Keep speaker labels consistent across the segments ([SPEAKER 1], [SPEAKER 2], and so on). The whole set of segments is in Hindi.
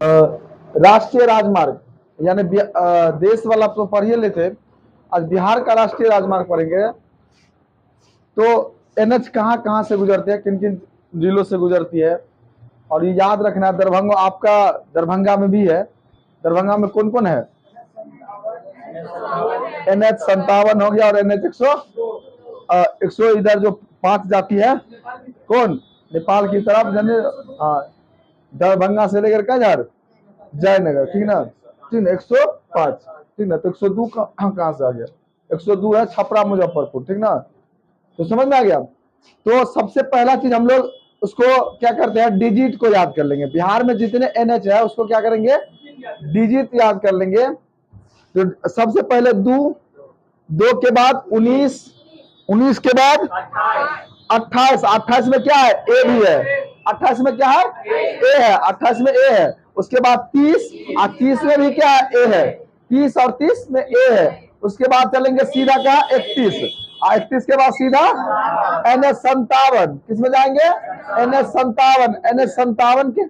[SPEAKER 1] राष्ट्रीय राजमार्ग यानी देश वाला तो पढ़ ही लेते, आज बिहार का राष्ट्रीय राजमार्ग पढ़ेंगे। तो एनएच कहाँ कहाँ से गुजरती है, किन किन जिलों से गुजरती है, और ये याद रखना। दरभंगा आपका दरभंगा में भी है। दरभंगा में कौन कौन है? NH 57 हो गया, और NH 100 इधर जो 5 जाती है कौन, नेपाल की तरफ, यानी दरभंगा से लेकर कहाँ जयनगर, ठीक ना, ठीक ना, 105, ठीक ना। तो 102 कहाँ से आ गया? 102 है छपरा मुजफ्फरपुर, ठीक ना। तो समझ में आ गया। तो सबसे पहला चीज हम लोग उसको क्या करते हैं, डिजिट को याद कर लेंगे। बिहार में जितने NH है उसको क्या करेंगे, डिजिट याद कर लेंगे। तो सबसे पहले 2 के बाद 19 के बाद 28, 28 में क्या है, ए भी है। 28 में क्या है, ए है, 28 में ए है। उसके बाद 30, 30 में भी क्या है, ए है। 30 और 30 में ए है। उसके बाद चलेंगे सीधा क्या, 31, 31 के बाद सीधा NH 57, किसमें जाएंगे, NH 57, NH 57 के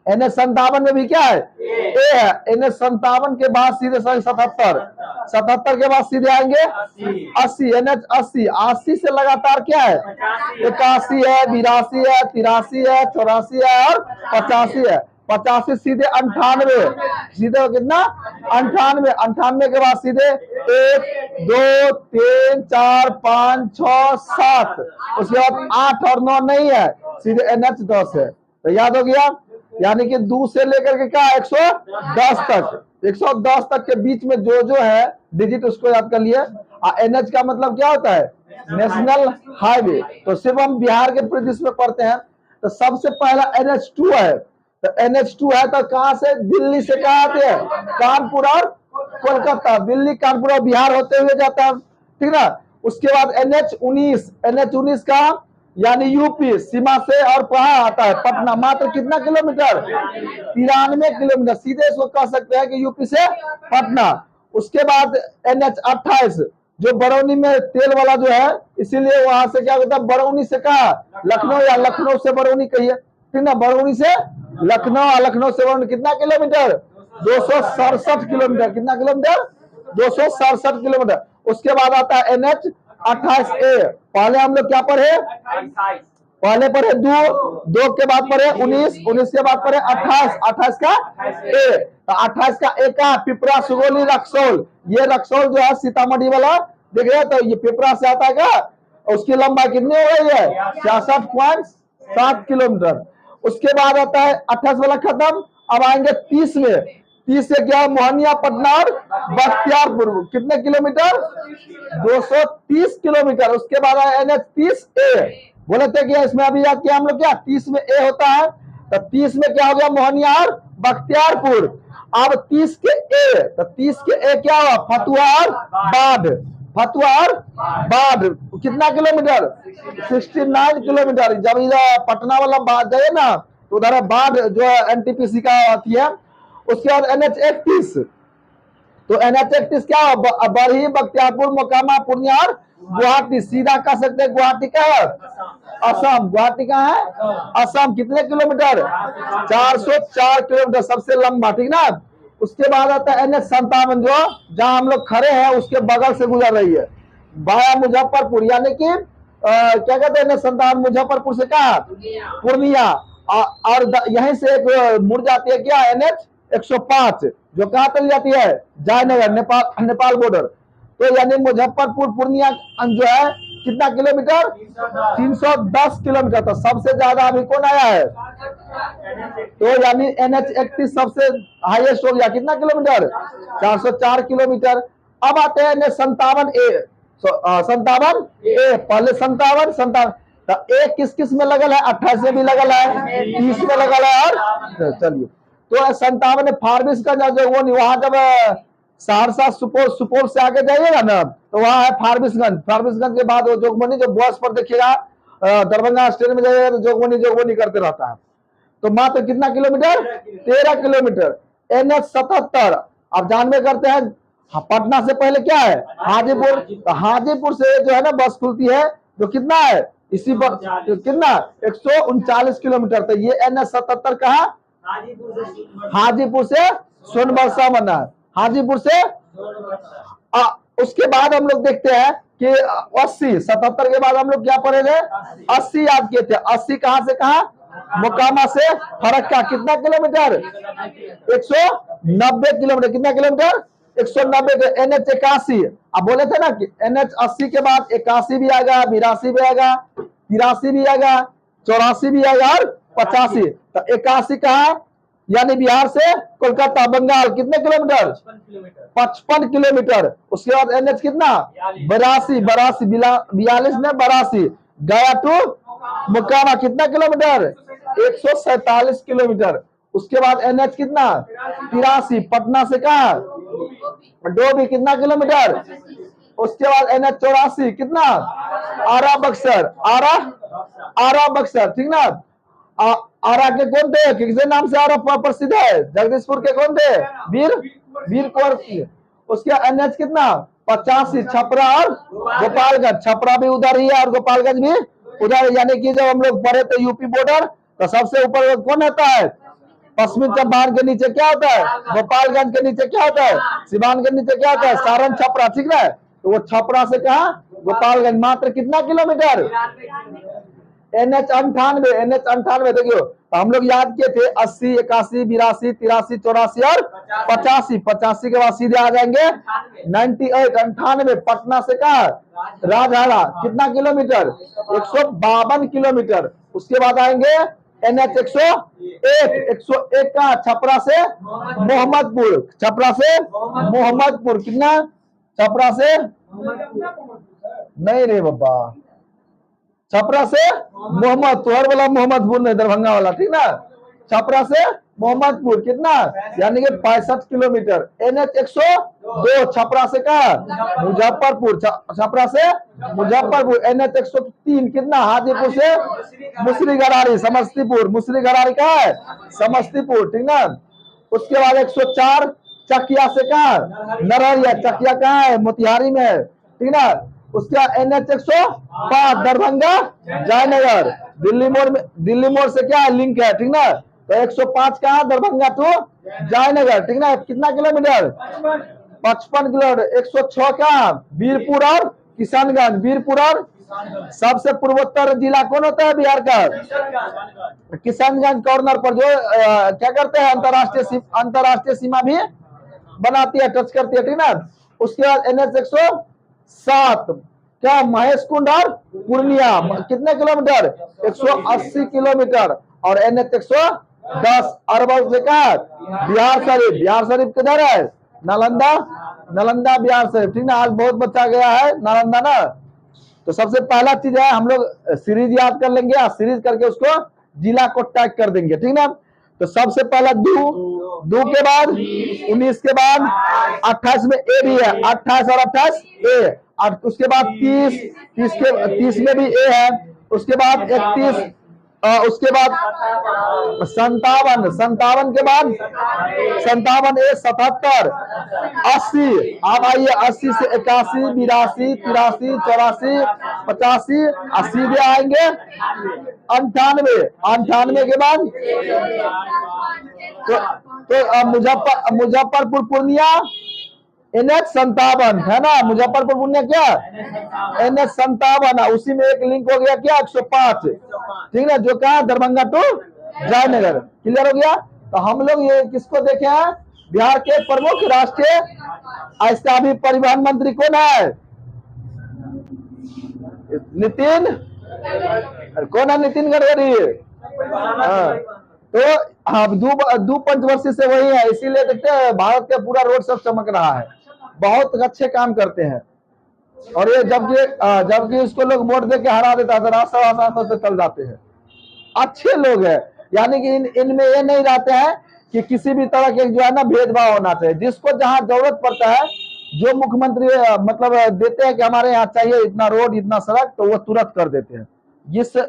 [SPEAKER 1] NH 57 में भी क्या है, ए है। NH 57 के बाद सीधे 77, 77 के बाद सीधे आएंगे 80, NH 80, 80 से लगातार क्या है, 81 है, 82 है, 83 है, 84 है और 85 है। 85 सीधे 98, सीधे कितना, 98, 98 के बाद सीधे 1, 2, 3, 4, 5, 6, 7, उसके बाद 8 और 9 नहीं है, सीधे NH 10 है। तो याद हो गया, यानी कि 2 से लेकर के क्या 110 तक, 110 तक के बीच में जो है डिजिट उसको याद कर लिए। NH का मतलब क्या होता है, नेशनल हाईवे। तो सिर्फ हम बिहार के प्रदेश में पढ़ते हैं। तो सबसे पहला NH 2 है। तो NH 2 है तो कहां से, दिल्ली से कहां आते हैं, कानपुर और कोलकाता, दिल्ली कानपुर और बिहार होते हुए जाता है, ठीक ना। उसके बाद NH 19, NH 19 का यानी यूपी सीमा से, और कहाँ आता है, पटना। मात्र कितना किलोमीटर, 93 किलोमीटर, सीधे इसको कह सकते हैं कि यूपी से पटना। उसके बाद NH 28 जो बरौनी में तेल वाला जो है, इसीलिए वहां से क्या होता है, बरौनी से कहा लखनऊ, या लखनऊ से बरौनी कहिए, ठीक ना। बरौनी से लखनऊ, लखनऊ से बरौनी कितना किलोमीटर, 267 किलोमीटर, कितना किलोमीटर, 267 किलोमीटर। उसके बाद आता है NH 28A। पहले हम लोग क्या पढ़े, पहले पढ़े 2 के बाद पढ़े 19, 19 के बाद पढ़े 28, 28 का ए। तो 28 का ए का पिपरा, सुगौली, रक्सौल। ये रक्सौल जो है सीतामढ़ी वाला देख रहे हैं, तो ये पिपरा से आता है क्या, उसकी लंबाई कितनी हो रही है, 66.7 किलोमीटर। उसके बाद आता है 28 वाला खत्म, अब आएंगे 30 में। 30 से क्या, मोहनिया, पटना और बख्तियारपुर, कितने किलोमीटर, 230 किलोमीटर। उसके बाद आया NH 30A। बोले थे कि इसमें अभी याद किया हम लोग, क्या 30 में ए होता है, तो 30 में क्या हो गया, मोहनिया और बख्तियारपुर। अब 30 के ए, तो 30 के ए क्या हुआ, फतुहा और बाढ़, फतुहा और बाढ़ कितना किलोमीटर, 69 किलोमीटर। जब इधर पटना वाला बाढ़ जाए ना, तो उधर बाढ़ जो NTPC का आती है। उसके बाद NH 31, तो NH 31 क्या, बरही, बख्तियारपुर, मोकामा, पूर्णिया और गुवाहाटी। सीधा कह सकते हैं गुवाहाटी का है, असम। गुवाहाटी का है, असम। कितने किलोमीटर, 404 किलोमीटर, सबसे लंबा, ठीक ना। उसके बाद आता है NH 57 जो जहां हम लोग खड़े हैं उसके बगल से गुजर रही है, वाया मुजफ्फरपुर, यानी कि क्या कहते हैं, NH 57 मुजफ्फरपुर से कहा, पूर्णिया। और यहीं से एक मुड़ जाती है क्या, NH 105 जो कहां तक जाती है, जयनगर, नेपाल बॉर्डर। तो यानी मुजफ्फरपुर पूर्णिया जो है कितना किलोमीटर, 310 किलोमीटर। तो सबसे ज्यादा अभी कौन आया है, तो यानी NH 31 सबसे हाईएस्ट हो गया, कितना किलोमीटर, 404 किलोमीटर। अब आते हैं NH 57A, 57A, पहले 57, तो ए किस किस में लगल है, 28 में भी लगल है, 30 में लगल है, और चलिए। तो 57 फारबिसगंज जो वो नहीं, वहां जब सहरसा, सुपौल से आगे जाइएगा ना, तो वहां है फारबिसगंज। फारबिसगंज के बाद वो जोगबनी, जो बस पर देखिएगा दरभंगा स्टेशन में जाइएगा तो जोगबनी करते रहता है। तो मात्र कितना किलोमीटर, 13 किलोमीटर। NH 77 आप जानबे करते हैं, पटना से पहले क्या है, हाजीपुर। तो हाजीपुर से जो है ना बस खुलती है, जो कितना है, इसी पर कितना, 139 किलोमीटर। तो ये NH 77 कहा हाजीपुर से सोनबरसा बना, हाजीपुर से उसके बाद हम लोग देखते हैं कि 80 77 के बाद हम लोग क्या पढ़े थे, 80 याद किए थे। 80 कहां से कहां, मोकामा से फरक्का, कितना किलोमीटर, 190 किलोमीटर, कितना किलोमीटर, 190। NH 81, अब बोले थे ना कि NH 80 के बाद 81 भी आएगा, 82 भी आएगा, 83 भी आएगा, 84 भी आएगा और 85। तो 81 कहा, यानी बिहार से कोलकाता बंगाल, कितने किलोमीटर, 55 किलोमीटर। उसके बाद NH कितना, 82, 42 में 82, गया टू मोकामा कितना किलोमीटर, 147 किलोमीटर। उसके बाद NH कितना, 83, पटना से कहा, डोभी, कितना किलोमीटर। उसके बाद NH 84 कितना, आरा बक्सर, आरा बक्सर, ठीक ना। आरा के कौन थे, किस नाम से आरा प्रसिद्ध है, जगदीशपुर के कौन थे, वीर कुंवर। उसके NH कितना, 85, छपरा और गोपालगंज, छपरा भी उधर ही है और गोपालगंज भी उधर। यानी कि जब हम लोग पढ़े थे यूपी बॉर्डर, तो सबसे ऊपर कौन होता है, पश्चिमी चंपारण के नीचे क्या होता है, गोपालगंज के नीचे क्या होता है, सिवान के नीचे क्या होता है, सारण छपरा, ठीक है। तो वो छपरा से कहा, गोपालगंज, मात्र कितना किलोमीटर, NH 98, NH 98। देखियो तो हम लोग याद किए थे 80, 81, 82, 83, 84 और 85। 85 के बाद सीधे आ जाएंगे 98, 98। पटना से कहा, राजहारा, कितना किलोमीटर, 152 किलोमीटर। उसके बाद आएंगे NH 101 का, छपरा से मोहम्मदपुर, छपरा से मोहम्मदपुर, कितना, छपरा से नहीं रे बाबा, छपरा से मोहम्मद, तोहर वाला मोहम्मदपुर नहीं, दरभंगा वाला, ठीक ना। छपरा से मोहम्मदपुर कितना, यानी कि 65 किलोमीटर। NH 102, छपरा से कहा, मुजफ्फरपुर, छपरा से मुजफ्फरपुर। NH 103 कितना, हाजीपुर से मुसरीघरारी, समस्तीपुर, मुसरीघरारी का है समस्तीपुर, ठीक ना। उसके बाद 104 चकिया से कहा, नरहरिया, चकिया कहाँ है, मोतिहारी में है, ठीक ना। उसके बाद NH 105 दरभंगा जयनगर, दिल्ली मोड़ से क्या लिंक है, ठीक ना। तो 105 कहा, दरभंगा टू जयनगर, ठीक ना। कितना किलोमीटर, 55 किलोमीटर। 106 का वीरपुर और किशनगंज, वीरपुर और सबसे पूर्वोत्तर जिला कौन होता है बिहार का, किशनगंज कॉर्नर पर, जो क्या करते हैं, अंतरराष्ट्रीय सीमा भी बनाती है, टच करती है, ठीक ना। उसके बाद NH 107 क्या, महेश कुंड और पूर्णिया, कितने किलोमीटर, 180 किलोमीटर। और NH 110 अरवल से कहा, बिहार शरीफ किधर है, नालंदा बिहार शरीफ, ठीक ना। आज बहुत बच्चा गया है नालंदा ना। तो सबसे पहला चीज है, हम लोग सीरीज याद कर लेंगे, सीरीज करके उसको जिला को टैग कर देंगे, ठीक ना। तो सबसे पहला दू के बाद 19 के बाद 28 में ए भी है, 28 और 28 ए। और उसके बाद 30 में भी ए है। उसके बाद 31, उसके बाद 57 के बाद 57 ए, 77, 80। अब आइए 80 से 81, 82, 83, 84, 85, 80 भी आएंगे 98 के बाद तो मुजफ्फरपुर पूर्णिया NH 57 है ना, मुजफ्फरपुर पूर्णिया क्या, NH 57। उसी में एक लिंक हो गया क्या, 105, ठीक है, जो कहा दरभंगा टू जयनगर, क्लियर हो गया। तो हम लोग ये किसको देखे हैं, बिहार के प्रमुख राष्ट्रीय अस्थायी परिवहन मंत्री कौन है, कौन है, नितिन गडकरी। तो हम दो पंचवर्षीय से वही है, इसीलिए देखते हैं भारत का पूरा रोड सब चमक रहा है, बहुत अच्छे काम करते हैं। और ये जबकि इसको लोग वोट दे के हरा देता है, रास्ता से चल जाते हैं, अच्छे लोग हैं। यानी कि इनमें ये नहीं रहते हैं कि किसी भी तरह के जो है ना भेदभाव होना चाहिए, जिसको जहां जरूरत पड़ता है, जो मुख्यमंत्री मतलब देते हैं कि हमारे यहाँ चाहिए इतना रोड इतना सड़क, तो वो तुरंत कर देते हैं।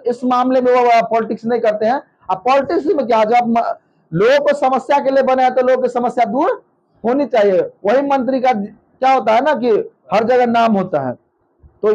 [SPEAKER 1] इस मामले में वो पॉलिटिक्स नहीं करते हैं। अब पॉलिटिक्स में क्या, जब लोगों को समस्या के लिए बने हैं तो लोगों की समस्या दूर होनी चाहिए। वही मंत्री का क्या होता है ना कि हर जगह नाम होता है।